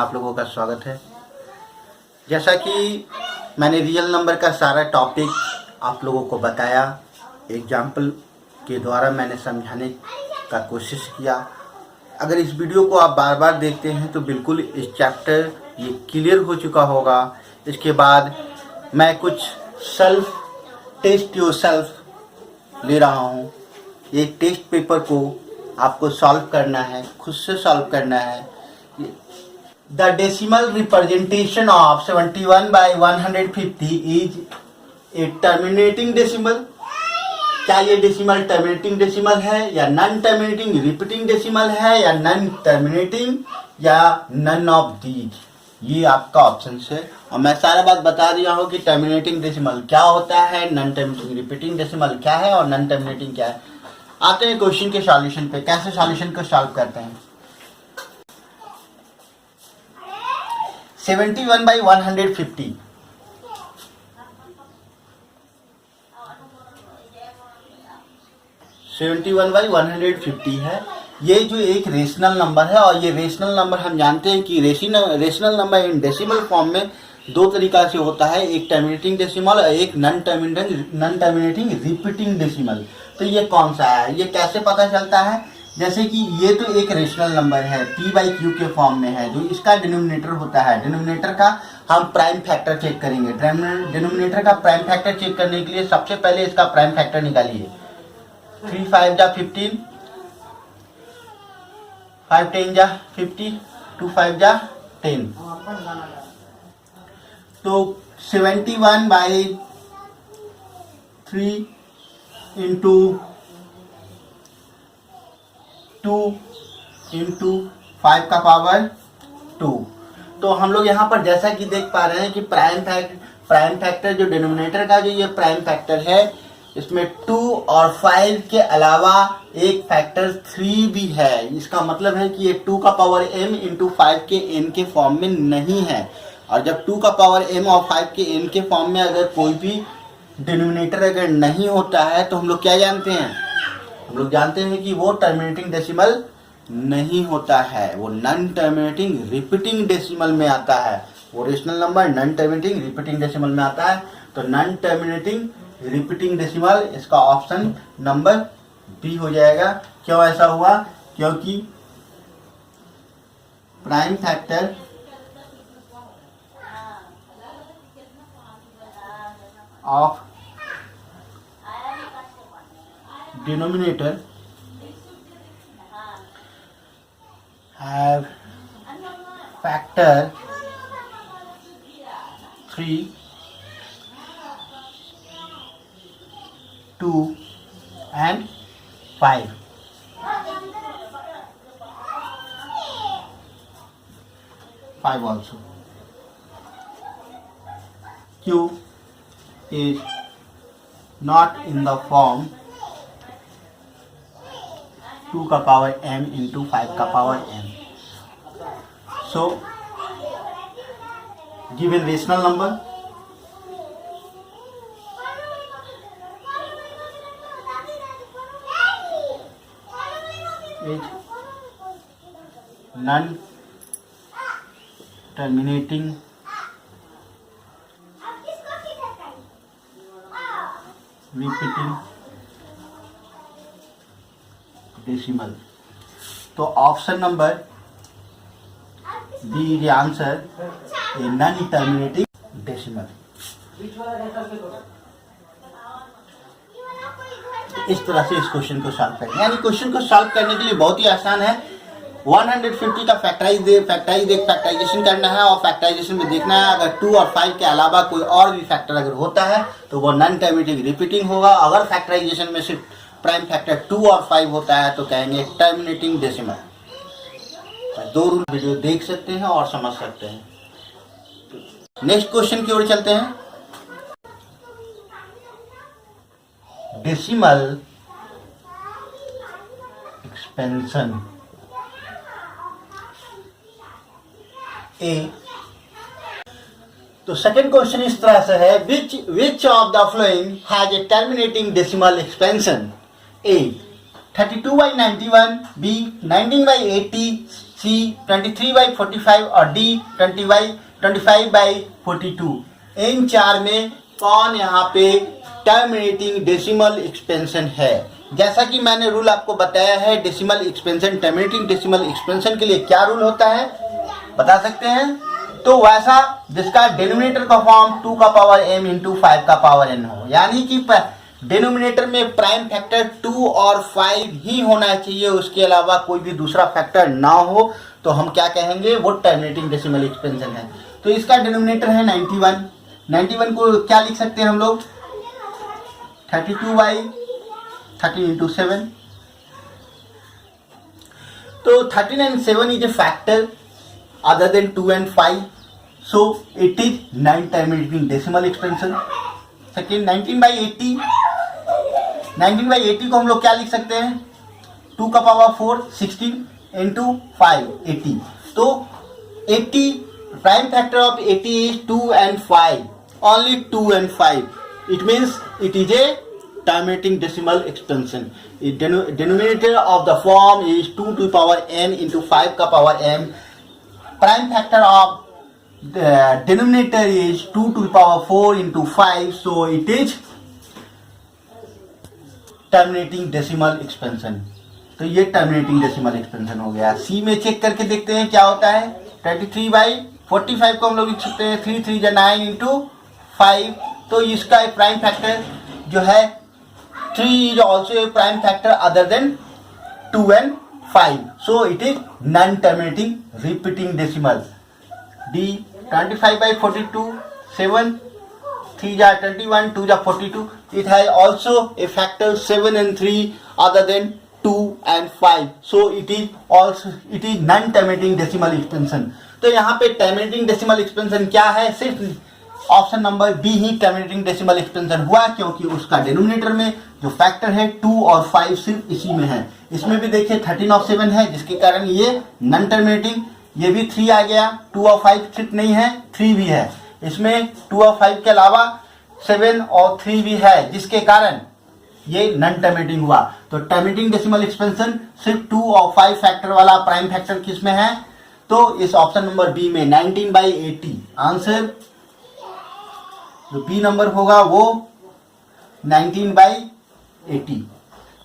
आप लोगों का स्वागत है। जैसा कि मैंने रियल नंबर का सारा टॉपिक आप लोगों को बताया, एग्जाम्पल के द्वारा मैंने समझाने का कोशिश किया। अगर इस वीडियो को आप बार बार देखते हैं तो बिल्कुल इस चैप्टर ये क्लियर हो चुका होगा। इसके बाद मैं कुछ सेल्फ टेस्ट योर सेल्फ ले रहा हूँ। एक टेस्ट पेपर को आपको सॉल्व करना है, खुद से सॉल्व करना है। The decimal representation of 71/150 is a terminating decimal. क्या ये डेसिमल टर्मिनेटिंग डेसिमल है या नॉन टर्मिनेटिंग रिपीटिंग डेसिमल है या नॉन टर्मिनेटिंग या नन ऑफ दीज, ये आपका ऑप्शन है। और मैं सारा बात बता दिया हूँ कि टर्मिनेटिंग डेसिमल क्या होता है, नॉन टर्मिनेटिंग रिपीटिंग डेसिमल क्या है और नॉन टर्मिनेटिंग क्या है। आते हैं क्वेश्चन के सॉल्यूशन पे, कैसे सॉल्यूशन को सॉल्व करते हैं। 71/150 71/150 है। ये जो एक रेशनल नंबर है और ये रेशनल नंबर हम जानते हैं कि rational number in decimal form में दो तरीका से होता है, एक टर्मिनेटिंग डेसिमल और एक नॉन टर्मिनेटिंग रिपीटिंग डेसिमल। तो ये कौन सा है, ये कैसे पता चलता है? जैसे कि ये तो एक रेशनल नंबर है, p/q के फॉर्म में है, जो इसका डिनोमिनेटर होता है। डिनोमिनेटर का हम प्राइम फैक्टर चेक करेंगे। डिनोमिनेटर का प्राइम फैक्टर चेक करने के लिए सबसे पहले इसका प्राइम फैक्टर निकालिए। 3 5 जा 15, 5 10 जा 50, 2 5 जा 10। तो 71/3 इंटू 2 इंटू 5 का पावर 2। तो हम लोग यहाँ पर जैसा कि देख पा रहे हैं कि प्राइम फैक्टर जो डिनोमिनेटर का जो ये प्राइम फैक्टर है, इसमें 2 और 5 के अलावा एक फैक्टर 3 भी है। इसका मतलब है कि ये 2 का पावर m इंटू 5 के n के फॉर्म में नहीं है। और जब 2 का पावर m और 5 के n के फॉर्म में अगर कोई भी डिनोमिनेटर अगर नहीं होता है तो हम लोग क्या जानते हैं? हम लोग जानते हैं कि वो टर्मिनेटिंग डेसिमल नहीं होता है, वो नॉन टर्मिनेटिंग रिपीटिंग डेसिमल में आता है। वो rational number non terminating repeating decimal में आता है। तो नॉन टर्मिनेटिंग रिपीटिंग डेसिमल इसका ऑप्शन नंबर बी हो जाएगा। क्यों ऐसा हुआ? क्योंकि prime factor of denominator have factor 3, 2 and 5. 5 also. Q is not in the form 2 का पावर m इंटू 5 का power m. So given rational number is non terminating repeating decimal. तो option number B is answer a non terminating decimal. इस तरह से इस question को solve करें, यानी क्वेश्चन को सॉल्व करने के लिए बहुत ही आसान है। 150 का फैक्टराइजेशन करना है और फैक्टराइजेशन में देखना है अगर 2 और 5 के अलावा कोई और भी फैक्टर अगर होता है तो वो नॉन टर्मिनेटिंग रिपीटिंग होगा। अगर फैक्टराइजेशन में सिर्फ प्राइम फैक्टर 2 और 5 होता है तो कहेंगे टर्मिनेटिंग डेसिमल। दो रूल वीडियो देख सकते हैं और समझ सकते हैं। नेक्स्ट क्वेश्चन की ओर चलते हैं। Decimal expansion A. तो सेकंड क्वेश्चन इस तरह से है, which of the following has a terminating decimal expansion? A 32/91, B 19/80, C 23/45 और डी 25/42। इन चार में कौन यहाँ पे टर्मिनेटिंग डेसिमल एक्सपेंशन है? जैसा कि मैंने रूल आपको बताया है, decimal expansion, terminating decimal expansion के लिए क्या रूल होता है बता सकते हैं? तो वैसा जिसका डिनोमिनेटर का फॉर्म 2 का पावर m इंटू 5 का पावर n हो, यानी कि डिनोमिनेटर में प्राइम फैक्टर 2 और 5 ही होना चाहिए, उसके अलावा कोई भी दूसरा फैक्टर ना हो, तो हम क्या कहेंगे? वो टर्मिनेटिंग डेसिमल एक्सपेंशन है। तो इसका डिनोमिनेटर है 91। 91 को क्या लिख सकते हैं हम लोग? 32/13 इंटू 7। तो 13 and 7 is a factor other than 2 and 5, so it is non-terminating decimal expansion. Second, 19/80 को हम लोग क्या लिख सकते हैं? 2 का पावर 4 16 इंटू 5 80। तो 80 prime factor of 80 is 2 and 5, only 2 and 5. It means it is a terminating decimal expansion. Denominator of the form is 2 to the power n into 5 का power m. Prime factor of the denominator is 2 to the power 4 into 5, so it is terminating decimal expansion. तो ये terminating decimal expansion हो गया। सी में check करके देखते हैं क्या होता है। 23/45 को हम लोग लिख सकते हैं 3 3 9 इंटू 5। तो इसका प्राइम फैक्टर जो है 3 is also a prime factor other than 2 and 5, so it is non-terminating repeating decimal. D 25/42, 7 3 ja 21, 2 ja 42. It has also a factor 7 and 3 other than 2 and 5, so it is non-terminating decimal expansion. तो यहाँ पे terminating decimal expansion क्या है? सिर्फ option number B ही terminating decimal expansion हुआ, क्योंकि उसका denominator में जो फैक्टर है 2 और 5 सिर्फ इसी में है। इसमें भी देखिए 13 और 7 है, जिसके कारण ये नॉन टर्मिनेटिंग। ये भी 3 आ गया, 2 और 5 सिर्फ नहीं है, 3 भी है। इसमें 2 और 5 के अलावा 7 और 3 भी है, जिसके कारण ये नॉन टर्मिनेटिंग हुआ। तो टर्मिनेटिंग डेसिमल एक्सपेंशन सिर्फ 2 और 5 फैक्टर वाला प्राइम फैक्टर किस में है? तो इस ऑप्शन नंबर बी में 19/80 आंसर जो बी नंबर होगा वो 19/80।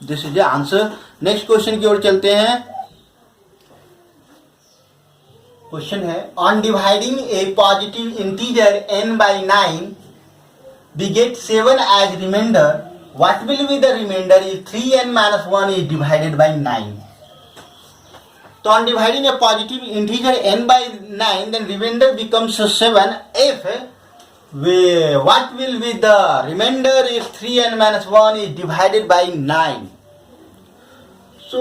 This is the answer. Next question की ओर चलते हैं। क्वेश्चन है, on dividing A positive integer n/9 we get 7 as remainder. What will be the remainder if 3n-1 is divided by 9? So on dividing a positive integer n/9, then remainder becomes 7 if what will be the remainder if 3n-1 is divided by 9? So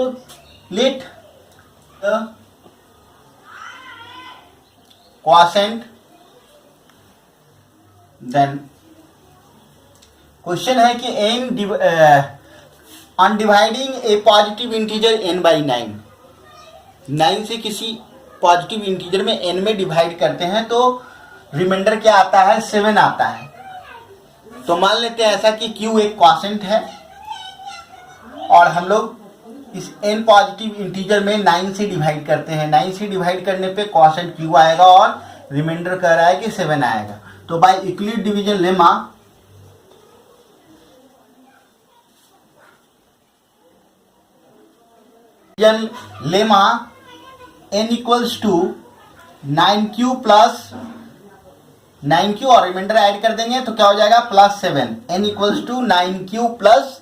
let the quotient, then question है कि on dividing A positive integer n/9, 9 से किसी positive integer में n में divide करते हैं तो remainder क्या आता है? 7 आता है। तो मान लेते हैं ऐसा कि q एक क्वोशिएंट है और हम लोग इस n पॉजिटिव इंटीजर में 9 से डिवाइड करते हैं। 9 से डिवाइड करने पे क्वोशिएंट q आएगा और रिमाइंडर कह रहा है कि 7 आएगा। तो by Euclid division lemma n equals to 9q plus 9q और रिमाइंडर ऐड कर देंगे तो क्या हो जाएगा? +7। n equals to 9q plus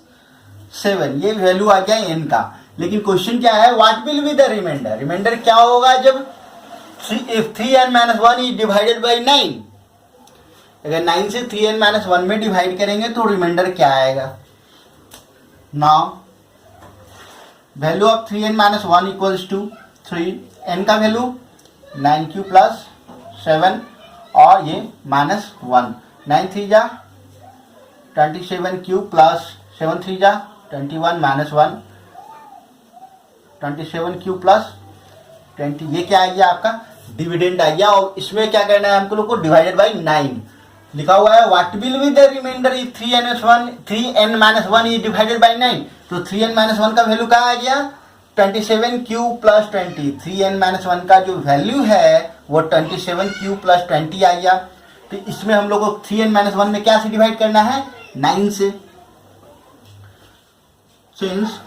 7, ये वैल्यू आ गया n का। लेकिन क्वेश्चन क्या है? What will be the remainder? Remainder क्या होगा जब 3n-1 इज डिवाइडेड बाई 9? अगर 9 से 3n-1 में डिवाइड करेंगे तो रिमाइंडर क्या आएगा? Now value of 3n-1 equals to 3, n का वैल्यू 9q प्लस 7 और ये -1, 9 3 जा 27q प्लस 7 3 जा 21 -1, 27q प्लस 20, ये क्या आ गया आपका? डिविडेंड आ गया। और इसमें क्या करना है हमको लोग को? डिवाइडेड बाई 9 लिखा हुआ है। What will be the remainder if 3n-1 is divided by 9? तो 3n-1 का वैल्यू क्या आ गया? 27 क्यूब प्लस 20, 3n-1 का जो वैल्यू है वो 27 क्यूब प्लस 20 आ गया। तो इसमें हम लोग को 3n-1 में क्या से डिवाइड करना है, 9 से। Since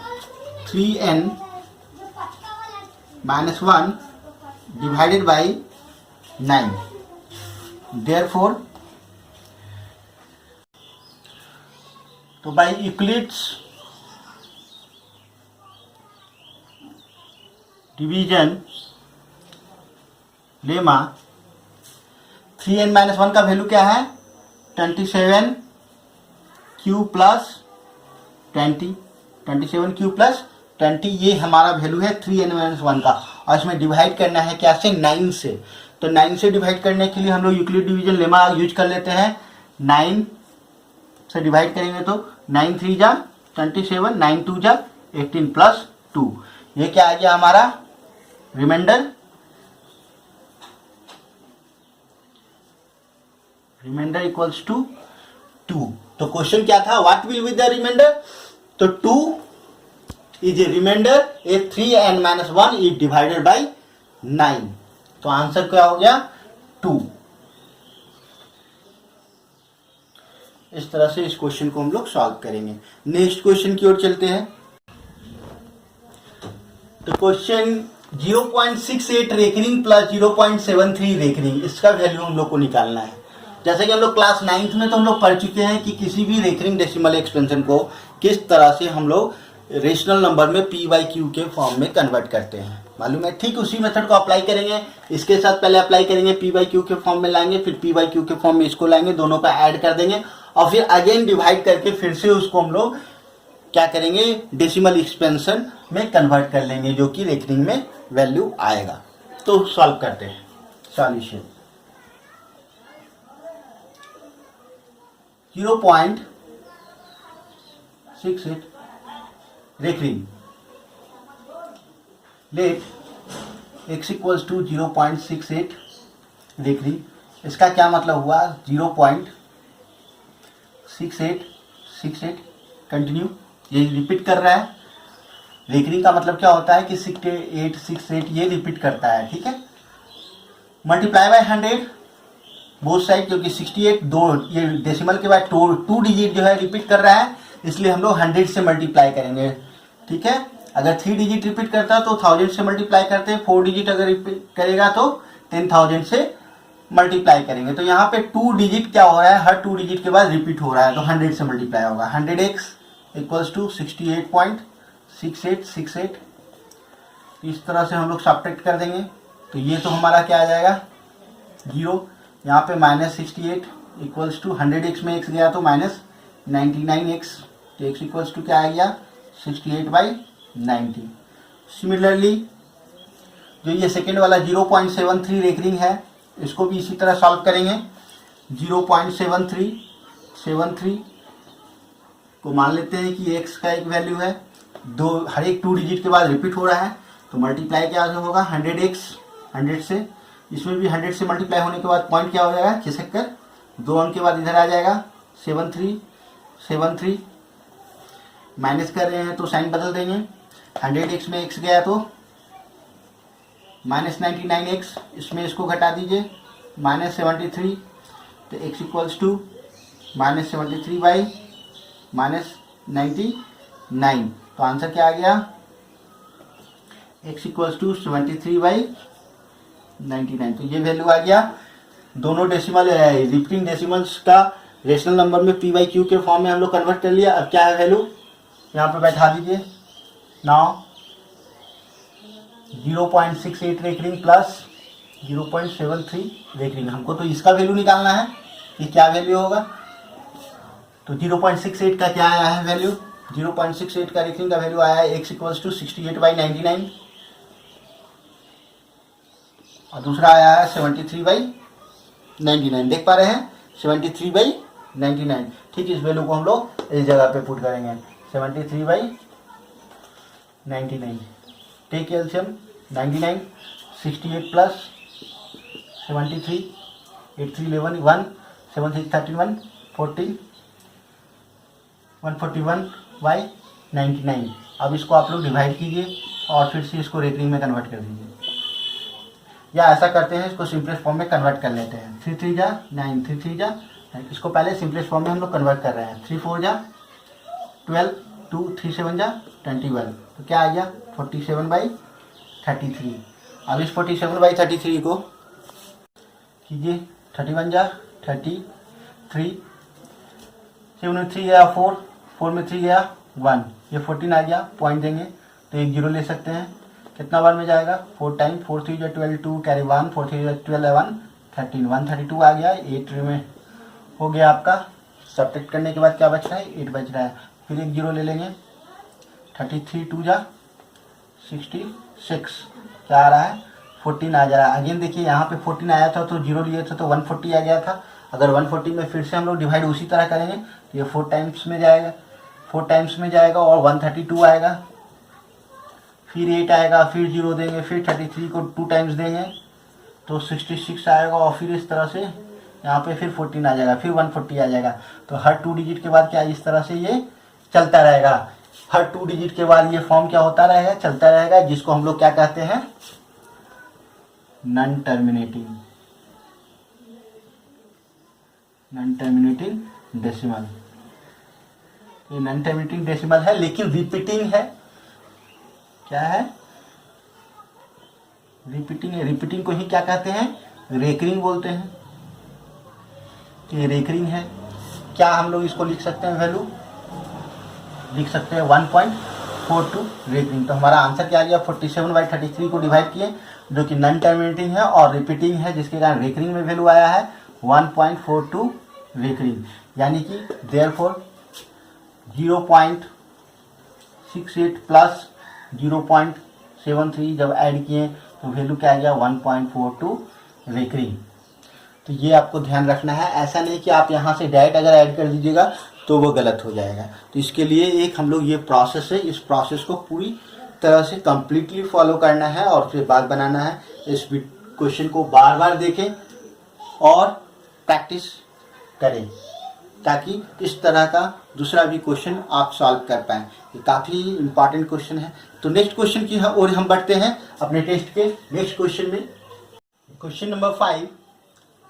3n-1 divided by 9, therefore तो by Euclid's division lemma 3n-1 का वैल्यू क्या है, 27 क्यू प्लस 20, 27 क्यू प्लस 20, ये हमारा वैल्यू है 3n-1 का। और इसमें डिवाइड करना है क्या से, 9 से। तो 9 से डिवाइड करने के लिए हम लोग यूक्लिड डिवीजन लेमा यूज कर लेते हैं। 9 से डिवाइड करेंगे तो 9 3 जा 27, 9 2 जा 18 प्लस 2, ये क्या आ गया हमारा रिमाइंडर। Reminder equals to 2। तो क्वेश्चन क्या था, what will be the remainder. तो 2 is a remainder, a 3n-1 is divided by 9। तो आंसर क्या हो गया, 2। इस तरह से इस क्वेश्चन को हम लोग सॉल्व करेंगे। नेक्स्ट क्वेश्चन की ओर चलते हैं। तो क्वेश्चन 0.68 रेकनिंग प्लस 0.73 रेकनिंग, इसका वैल्यू हम लोग को निकालना है। जैसे कि हम लोग क्लास 9th में तो हम लोग पढ़ चुके हैं कि किसी भी रेकनिंग डेसिमल एक्सपेंशन को किस तरह से हम लोग रेशनल नंबर में p/q के फॉर्म में कन्वर्ट करते हैं, मालूम है। ठीक उसी मेथड को अप्लाई करेंगे। इसके साथ पहले अप्लाई करेंगे, p/q के फॉर्म में लाएंगे, फिर p/q के फॉर्म में इसको लाएंगे, दोनों का ऐड कर देंगे और फिर अगेन डिवाइड करके फिर से उसको हम लोग क्या करेंगे, डेसिमल एक्सपेंशन में कन्वर्ट कर लेंगे, जो कि रेकनिंग में वैल्यू आएगा। तो सॉल्व करते हैं। Solution 0.68 reckoning, let x equals to 0.68 reckoning. इसका क्या मतलब हुआ, 0.68 कंटिन्यू, ये रिपीट कर रहा है। रेकनिंग का मतलब क्या होता है कि 68 ये रिपीट करता है, ठीक है। मल्टीप्लाई बाय 100 बोथ साइड, क्योंकि 68 दो ये डेसिमल के बाद 2 डिजिट जो है रिपीट कर रहा है, इसलिए हम लोग 100 से मल्टीप्लाई करेंगे, ठीक है। अगर 3 डिजिट रिपीट करता है तो 1000 से मल्टीप्लाई करते हैं, 4 डिजिट अगर रिपीट करेगा तो 10,000 से मल्टीप्लाई करेंगे। तो यहाँ पे 2 डिजिट क्या हो रहा है, हर 2 डिजिट के बाद रिपीट हो रहा है, तो 100 से मल्टीप्लाई होगा। 100x equals to 68.6868। इस तरह से हम लोग सब्ट्रैक्ट कर देंगे, तो ये तो हमारा क्या आ जाएगा, 0। यहाँ पे -68 इक्वल्स टू 100x में x गया तो -99x, तो x इक्वल्स टू क्या आ गया, 68/90। सिमिलरली जो ये सेकेंड वाला 0.73 रेकनिंग है, इसको भी इसी तरह सॉल्व करेंगे। 0.73 को मान लेते हैं कि x का एक वैल्यू है, हर एक 2 डिजिट के बाद रिपीट हो रहा है, तो मल्टीप्लाई क्या होगा 100x 100 से, इसमें भी 100 से मल्टीप्लाई होने के बाद पॉइंट क्या हो जाएगा, खिसक कर 2 अंक के बाद इधर आ जाएगा 73 माइनस कर रहे हैं तो साइन बदल देंगे। 100x में x गया तो -99x, इसमें इसको घटा दीजिए -73, तो x इक्वल्स टू -73/-99। तो आंसर क्या आ गया, x इक्वल्स टू 73/99। तो ये वैल्यू आ गया। दोनों डेसिमल रिपीटिंग डेसिमल्स का रेशनल नंबर में p/q के फॉर्म में हम लोग कन्वर्ट कर लिया। अब क्या है वैल्यू, यहाँ पे बैठा दीजिए। नाउ 0.68 रेकनिंग प्लस 0.73 रेकनिंग, हमको तो इसका वैल्यू निकालना है कि क्या वैल्यू होगा। तो 0.68 का क्या आया है वैल्यू, 0.68 का रेकनिंग का वैल्यू आया है x इक्वल्स टू 68/99 और दूसरा आया है 73/99। देख पा रहे हैं 73/99। ठीक, इस वैल्यू को हम लोग इस जगह पे पुट करेंगे 73/99। Take LCM 99, 68 plus 73, 8311 1 7 6 31 40 141/99। अब इसको आप लोग डिवाइड कीजिए और फिर से इसको रेकरिंग में कन्वर्ट कर दीजिए, या ऐसा करते हैं इसको सिंपलेस्ट फॉर्म में कन्वर्ट कर लेते हैं। 3 3 जा 9, 3 3 जा, इसको पहले सिंपलेस्ट फॉर्म में हम लोग कन्वर्ट कर रहे हैं। 3 4 जा 12, 2 3 7 जा 21, तो क्या आ गया 47/33। अब इस 47/33 को कीजिए 31 जा 33, 7 में 3 गया 4, 4 में 3 गया 1, ये 14 आ गया, पॉइंट देंगे तो एक जीरो ले सकते हैं। कितना बार में जाएगा 4 टाइम, 4 3 12, 2 कैरी 1, 4 3 12 1 13, 132 आ गया। 8 में हो गया आपका। सब्ट्रैक्ट करने के बाद क्या बच रहा है 8 बच रहा है, फिर एक जीरो ले लेंगे। 33 2 जा 66, क्या आ रहा है 14 आ जा रहा है। अगेन देखिए यहाँ पे 14 आया था तो जीरो लिए थे तो 140 आ गया था। अगर 140 में फिर से हम लोग डिवाइड उसी तरह करेंगे तो ये 4 टाइम्स में जाएगा, 4 टाइम्स में जाएगा और 132 आएगा, फिर 8 आएगा, फिर जीरो देंगे, फिर 33 को 2 टाइम्स देंगे तो 66 आएगा और फिर इस तरह से यहाँ पे फिर 14 आ जाएगा, फिर 140 आ जाएगा। तो हर 2 डिजिट के बाद क्या इस तरह से ये चलता रहेगा। हर 2 डिजिट के बाद ये फॉर्म क्या होता रहेगा, चलता रहेगा, जिसको हम लोग क्या कहते हैं नॉन टर्मिनेटिंग डेसिमल। ये नॉन टर्मिनेटिंग डेसिमल है लेकिन रिपीटिंग है। क्या है रिपीटिंग है। रिपीटिंग को ही क्या कहते हैं रेकरिंग बोलते हैं। ये रेकरिंग है। क्या हम लोग इसको लिख सकते हैं, वैल्यू लिख सकते हैं 1.42 रेकरिंग। तो हमारा आंसर क्या आ गया 47/33 को डिवाइड किए जो कि नॉन टर्मिनेटिंग है और रिपीटिंग है, जिसके कारण रेकरिंग में वैल्यू आया है 1.42 रेकरिंग। यानी कि देयरफॉर 0.68 प्लस 0.73 जब ऐड किए तो वैल्यू क्या आ गया 1.42 रेकरिंग। तो ये आपको ध्यान रखना है। ऐसा नहीं कि आप यहाँ से डायरेक्ट अगर ऐड कर दीजिएगा तो वो गलत हो जाएगा। तो इसके लिए एक हम लोग ये प्रोसेस है, इस प्रोसेस को पूरी तरह से कंप्लीटली फॉलो करना है और फिर बात बनाना है। इस क्वेश्चन को बार बार देखें और प्रैक्टिस करें ताकि इस तरह का दूसरा भी क्वेश्चन आप सॉल्व कर पाएँ। ये काफ़ी इंपॉर्टेंट क्वेश्चन है। तो नेक्स्ट क्वेश्चन की और हम बढ़ते हैं अपने टेस्ट के नेक्स्ट क्वेश्चन में। Question number 5,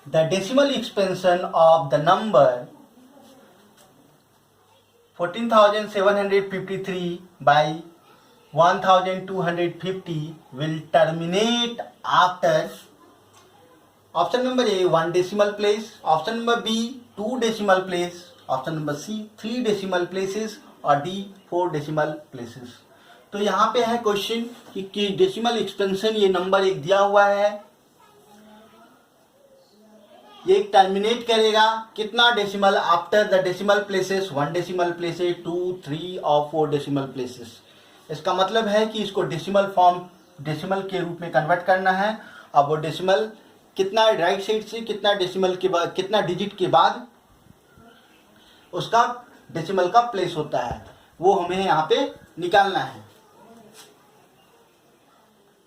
the decimal expansion of the number 14,753 by 1,250 will terminate after option number A 1 decimal place, option number B 2 decimal place, option number C 3 decimal places और D 4 decimal places। तो यहाँ पे है question कि decimal expansion ये number एक दिया हुआ है, ये टर्मिनेट करेगा कितना decimal after the decimal places 1 decimal places 2 3 और 4 डेसिमल प्लेसेस। इसका मतलब है कि इसको डेसिमल फॉर्म डेसिमल के रूप में कन्वर्ट करना है। अब वो डेसिमल कितना राइट साइड से कितना डेसिमल के बाद कितना डिजिट के बाद उसका डेसिमल का प्लेस होता है वो हमें यहाँ पे निकालना है।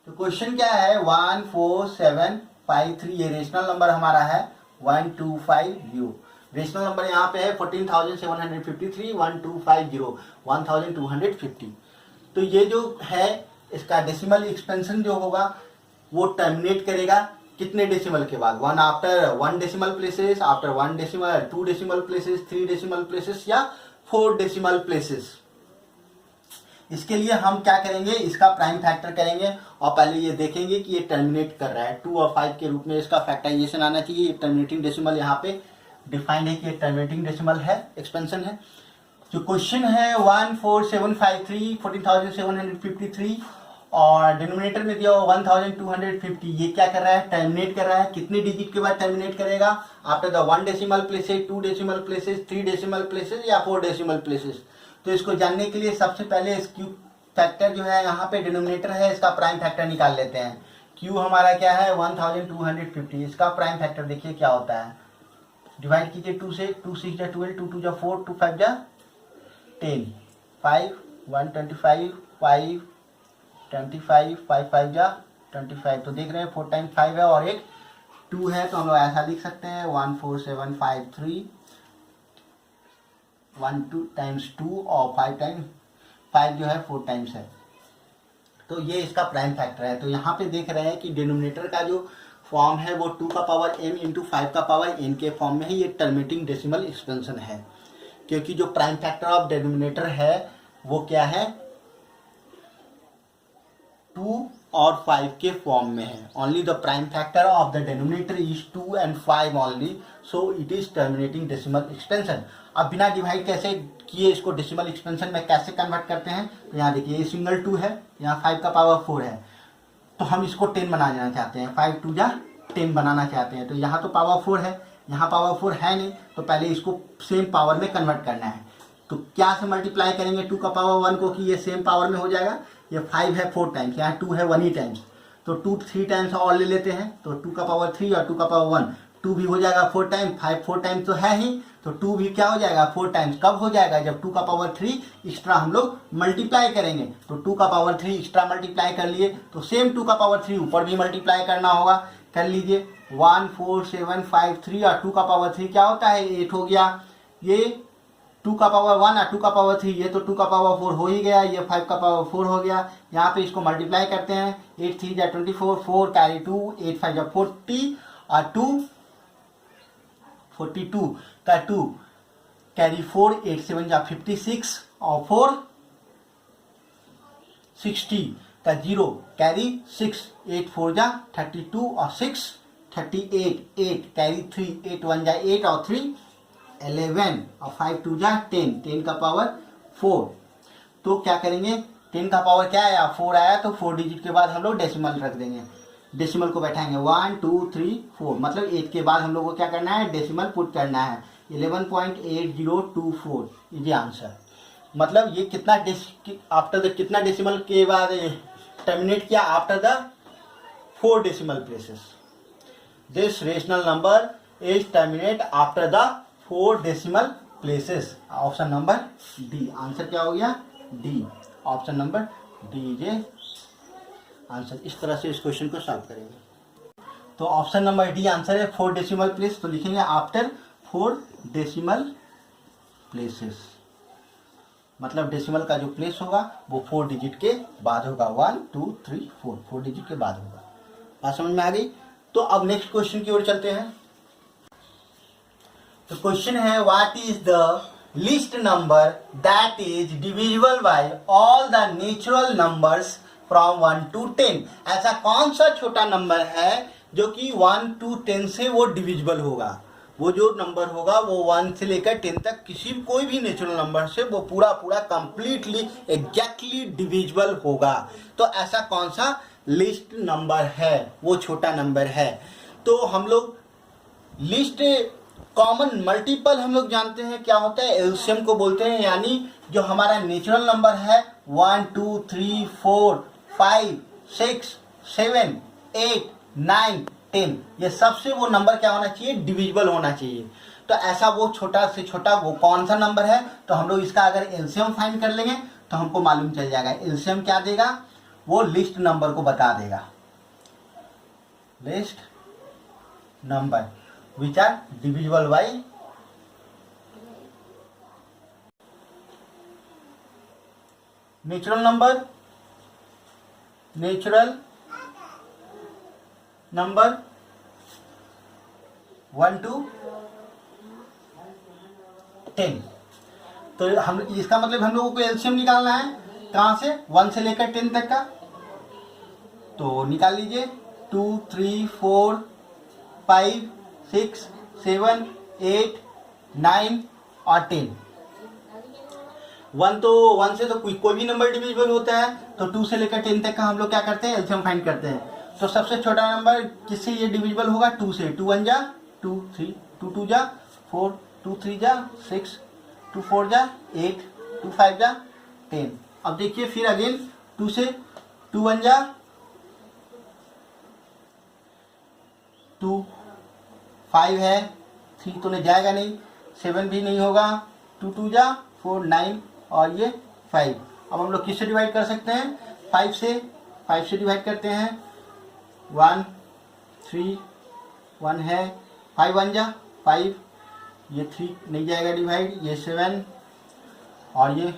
तो क्वेश्चन क्या है 14753 ये रेशनल नंबर हमारा है 1250। रेशनल नंबर यहाँ पे है 14,753 1250 1250। तो ये जो है इसका डेसिमल एक्सपेंशन जो होगा वो टर्मिनेट करेगा कितने डेसिमल के बाद, 1 after 1 decimal places, after 1 decimal 2 decimal places, 3 decimal places या 4 डेसिमल प्लेसेस। इसके लिए हम क्या करेंगे, इसका प्राइम फैक्टर करेंगे और पहले ये देखेंगे कि ये टर्मिनेट कर रहा है 2 और 5 के रूप में इसका फैक्टराइजेशन आना चाहिए। ये टर्मिनेटिंग डेसिमल यहाँ पे डिफाइंड है कि ये टर्मिनेटिंग डेसिमल है, एक्सपेंशन है। जो क्वेश्चन है 14753 14,753 और डिनोमिनेटर में दिया हुआ 1250। ये क्या कर रहा है टर्मिनेट कर रहा है कितने डिजिट के बाद टर्मिनेट करेगा, after the 1 decimal places 2 decimal places 3 decimal places या 4 डेसिमल प्लेसेस। तो इसको जानने के लिए सबसे पहले इस क्यू फैक्टर जो है यहाँ पे डिनोमिनेटर है इसका प्राइम फैक्टर निकाल लेते हैं। क्यू हमारा क्या है 1250, इसका प्राइम फैक्टर देखिए क्या होता है, डिवाइड कीजिए 2 से, 2 6 जा 12, 2 2 जा 4, 2 5 जा 10, 5 125 5 25 5 5 जा 25। तो देख रहे हैं 4 टाइम 5 है और एक 2 है, तो हम लोग ऐसा लिख सकते हैं 14753 1 2 टाइम्स 2 और 5 टाइम 5 जो है 4 टाइम्स है। तो तो ये इसका प्राइम फैक्टर है। तो यहाँ पे देख रहे हैं कि डिनोमिनेटर का जो फॉर्म है वो 2 का पावर m इंटू 5 का पावर n के फॉर्म में है। ये टर्मिनेटिंग डेसिमल एक्सपेंशन है, क्योंकि जो प्राइम फैक्टर ऑफ डिनोमिनेटर है वो क्या है, 2 और 5 के फॉर्म में है। Only the prime factor of the denominator is 2 and 5 only, so it is terminating decimal expansion. अब बिना डिवाइड कैसे किए इसको डेसिमल एक्सपेंशन में कैसे कन्वर्ट करते हैं, तो यहाँ देखिए ये सिंगल 2 है, यहाँ 5 का पावर 4 है, तो हम इसको 10 बनाना चाहते हैं, 5 2 जा 10 बनाना चाहते हैं। तो यहाँ तो पावर 4 है, यहाँ पावर 4 है नहीं, तो पहले इसको सेम पावर में कन्वर्ट करना है। तो क्या से मल्टीप्लाई करेंगे 2 का पावर 1 को कि ये सेम पावर में हो जाएगा। ये 5 है 4 टाइम्स, यहाँ 2 है 1 ही टाइम्स, तो 2 3 टाइम्स और ले लेते हैं, तो 2 का पावर 3 और 2 का पावर 1, 2 भी हो जाएगा 4 टाइम्स, 5 4 टाइम्स तो है ही, तो 2 भी क्या हो जाएगा 4 टाइम्स। कब हो जाएगा, जब 2 का पावर 3 एक्स्ट्रा हम लोग मल्टीप्लाई करेंगे। तो 2 का पावर 3 एक्स्ट्रा मल्टीप्लाई कर लिए, तो सेम 2 का पावर 3 ऊपर भी मल्टीप्लाई करना होगा। कर लीजिए 1 4 7 5 3 और 2 का पावर 3 क्या होता है 8 हो गया। ये 2 का पावर 1 और 2 का पावर 3, ये तो 2 का पावर 4 हो ही गया, ये 5 का पावर 4 हो गया। यहाँ पे इसको मल्टीप्लाई करते हैं, 8 3 जा 24, 4 कैरी 2, 8 5 जा 40 और 2 42 का 2 कैरी 4, 8 7 जा 56 और 4 60 का 0 कैरी 6, 8 4 जा 32 और 6 38, 8 कैरी 3, 8 1 जा 8 और 3 11 और 5 2 जा 10, 10 का पावर 4। तो क्या करेंगे, 10 का पावर क्या आया 4 आया, तो 4 डिजिट के बाद हम लोग डेसिमल रख देंगे, डेसिमल को बैठाएंगे 1 2 3 4, मतलब 8 के बाद हम लोग को क्या करना है डेसिमल पुट करना है 11.8024, ये आंसर। मतलब ये कितना आफ्टर द कितना डेसिमल के बाद टर्मिनेट किया, after the 4 decimal places. This rational number is terminate after the 4 decimal places. Option number D, answer क्या हो गया डी, ऑप्शन नंबर डी ये आंसर। इस तरह से इस क्वेश्चन को सॉल्व करेंगे। तो ऑप्शन नंबर डी आंसर है 4 डेसिमल प्लेस। तो लिखेंगे आफ्टर 4 डेसिमल प्लेसेस, मतलब डेसिमल का जो प्लेस होगा वो 4 डिजिट के बाद होगा, 1 2 3 4, 4 डिजिट के बाद होगा। बात समझ में आ गई। तो अब नेक्स्ट क्वेश्चन की ओर चलते हैं। तो क्वेश्चन है what is the least number that is divisible by all the natural numbers from 1 to 10। ऐसा कौन सा छोटा नंबर है जो कि 1 to 10 से वो डिविजिबल होगा। वो जो नंबर होगा वो 1 से लेकर 10 तक किसी कोई भी नेचुरल नंबर से वो पूरा कंप्लीटली एग्जैक्टली डिविजिबल होगा। तो ऐसा कौन सा लिस्ट नंबर है, वो छोटा नंबर है। तो हम लोग लिस्ट कॉमन मल्टीपल हम लोग जानते हैं क्या होता है, एलसीएम को बोलते हैं। यानी जो हमारा नेचुरल नंबर है 1 2 3 4 5 6 7 8 9 10, ये सबसे वो नंबर क्या होना चाहिए डिविजिबल होना चाहिए। तो ऐसा वो छोटा से छोटा वो कौन सा नंबर है, तो हम लोग इसका अगर एलसीएम फाइंड कर लेंगे तो हमको मालूम चल जाएगा। एलसीएम क्या देगा, वो लिस्ट नंबर को बता देगा, list number which are divisible by natural number 1 to 10। तो हम इसका मतलब हम लोगों को एलसीएम निकालना है कहाँ से, 1 से लेकर 10 तक का। तो निकाल लीजिए 2 3 4 5 6 7 8 9 और 10। 1 से तो कोई भी नंबर डिविजिबल होता है, तो 2 से लेकर 10 तक का हम लोग क्या करते हैं एलसीएम फाइंड करते हैं। तो सबसे छोटा नंबर किससे ये डिविजिबल होगा, 2 से। 2 1 जा 2 3, 2 2 जा 4, 2 3 जा 6, 2 4 जा 8, 2 5 जा 10। अब देखिए फिर अगेन 2 से 2 1 जा 2, 5 है, 3 तो नहीं जाएगा नहीं, 7 भी नहीं होगा, 2 2 जा 4 9 और ये 5। अब हम लोग किससे डिवाइड कर सकते हैं, 5 से डिवाइड करते हैं। 1 3 1 है, 5 1 जा 5, ये 3 नहीं जाएगा डिवाइड, ये 7 और ये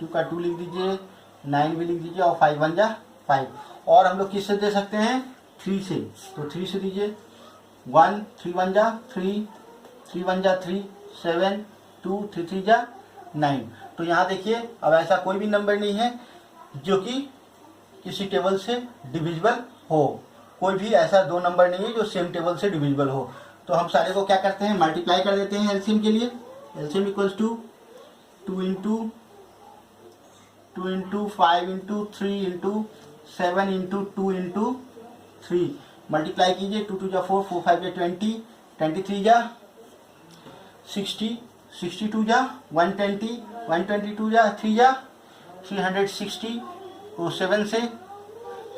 2 का 2 लिख दीजिए, 9 भी लिख दीजिए और 5 1 जा 5। और हम लोग किससे दे सकते हैं? 3 से। तो 3 से दीजिए। 1 3 1 जा 3, 3 1 जा 3, 7 2 3 3 जा 9। तो यहाँ देखिए अब ऐसा कोई भी नंबर नहीं है जो कि किसी टेबल से डिविजिबल हो। कोई भी ऐसा दो नंबर नहीं है जो सेम टेबल से डिविजिबल हो। तो हम सारे को क्या करते हैं? मल्टीप्लाई कर देते हैं एलसीएम के लिए। LCM equals to 2 into 5 into 3 into 7 into 2 into 3। Multiply कीजिए। 2 2 जा 4, 4 5 जा 20, 23 जा 60, 62 जा 120, 122 जा 3 जा 360। तो 7 से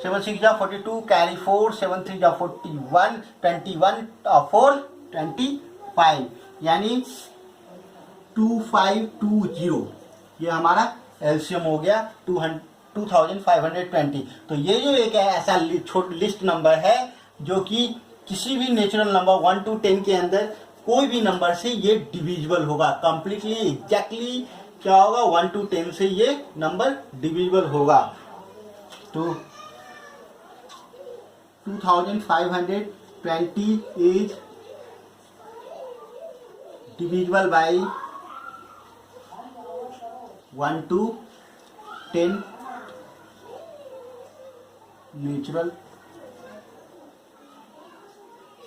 7 6 जा 42, कैरी 4, 7 3 जा 41, 21 4 25, यानी 2520। ये हमारा एलसीएम हो गया 2520। तो ये जो एक ऐसा छोटा लिस्ट नंबर है जो कि किसी भी नेचुरल नंबर 1 to 10 के अंदर कोई भी नंबर से ये डिविजिबल होगा। कंप्लीटली एग्जैक्टली क्या होगा? 1 to 10 से ये नंबर डिविजिबल होगा। तो 2520 is divisible by 1 to 10 natural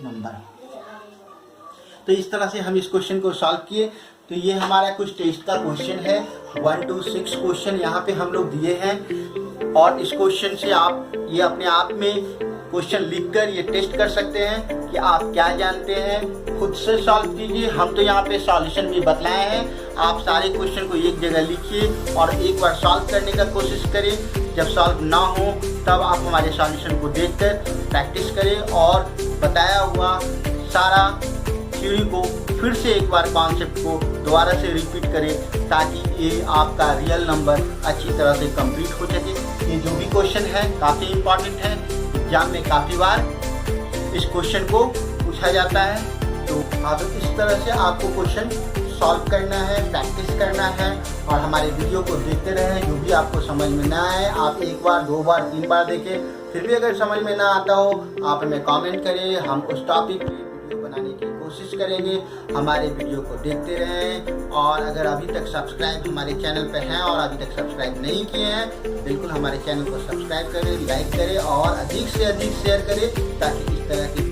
number. तो इस तरह से हम इस क्वेश्चन को सॉल्व किए। तो ये हमारा कुछ टेस्ट का क्वेश्चन है। 1 to 6 क्वेश्चन यहाँ पे हम लोग दिए हैं और इस क्वेश्चन से आप ये अपने आप में क्वेश्चन लिखकर ये टेस्ट कर सकते हैं कि आप क्या जानते हैं। खुद से सॉल्व कीजिए। हम तो यहाँ पे सॉल्यूशन भी बतलाए हैं। आप सारे क्वेश्चन को एक जगह लिखिए और एक बार सॉल्व करने का कोशिश करें। जब सॉल्व ना हो तब आप हमारे सॉल्यूशन को देखकर प्रैक्टिस करें और बताया हुआ सारा थ्योरी को फिर से एक बार कॉन्सेप्ट को दोबारा से रिपीट करें ताकि ये आपका रियल नंबर अच्छी तरह से कंप्लीट हो सके। ये जो भी क्वेश्चन है काफ़ी इम्पॉर्टेंट है। एग्जाम में काफ़ी बार इस क्वेश्चन को पूछा जाता है। तो अब इस तरह से आपको क्वेश्चन सॉल्व करना है, प्रैक्टिस करना है और हमारे वीडियो को देखते रहें। जो भी आपको समझ में ना आए आप एक बार, दो बार, 3 बार देखें। फिर भी अगर समझ में ना आता हो आप हमें कमेंट करें। हम उस टॉपिक पे वीडियो बनाने की कोशिश करेंगे। हमारे वीडियो को देखते रहें और अगर अभी तक सब्सक्राइब हमारे चैनल पे हैं और अभी तक सब्सक्राइब नहीं किए हैं बिल्कुल हमारे चैनल को सब्सक्राइब करें, लाइक करें और अधिक से अधिक शेयर करें ताकि इस तरह की